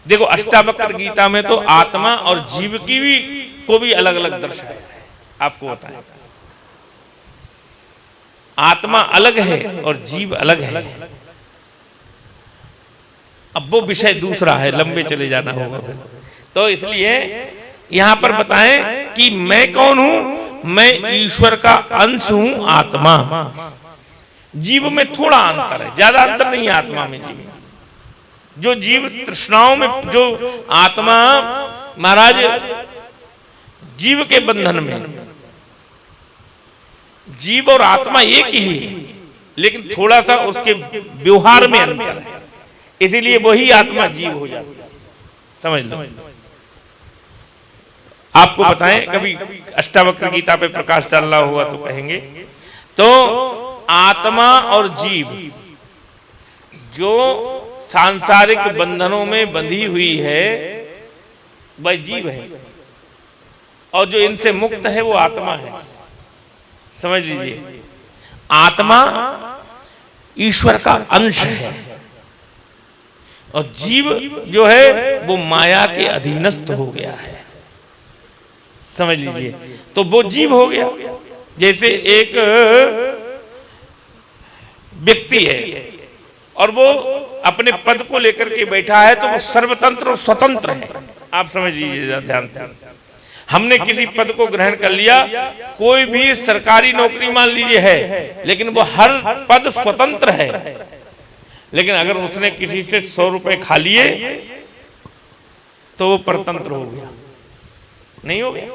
देखो अष्टावक्र गीता में तो आत्मा और जीव की भी को भी अलग अलग दर्शाया है। आपको बताएं, आत्मा अलग है और जीव अलग है। अब वो विषय दूसरा है, लंबे चले जाना होगा फिर। तो इसलिए यहां पर बताएं कि मैं कौन हूं, मैं ईश्वर का अंश हूं, आत्मा। जीव में थोड़ा अंतर है, ज्यादा अंतर नहीं है आत्मा में जीव में। जो जीव तृष्णाओं में, जो आत्मा महाराज जीव के बंधन में, जीव और आत्मा एक ही है, लेकिन थोड़ा सा उसके व्यवहार में अंतर है, इसीलिए वही आत्मा जीव हो जाती है। समझ लो। आपको बताएं, कभी अष्टावक्र गीता पे प्रकाश डाल रहा हुआ तो कहेंगे। तो आत्मा और जीव जो सांसारिक बंधनों में बंधी हुई है वह जीव है, और जो इनसे मुक्त है वो आत्मा है। समझ लीजिए, आत्मा ईश्वर का अंश है और जीव जो है वो माया के अधीनस्थ हो गया है। समझ लीजिए, तो वो जीव हो गया। जैसे एक व्यक्ति है और वो अपने पद को लेकर के बैठा है, तो वो सर्वतंत्र और स्वतंत्र है। आप समझ लीजिए ध्यान से, हमने किसी पद को ग्रहण कर लिया, कोई भी सरकारी नौकरी मान लीजिए है, लेकिन वो हर पद स्वतंत्र है। लेकिन अगर उसने किसी से 100 रुपए खा लिए तो वो परतंत्र हो गया, नहीं हो गया।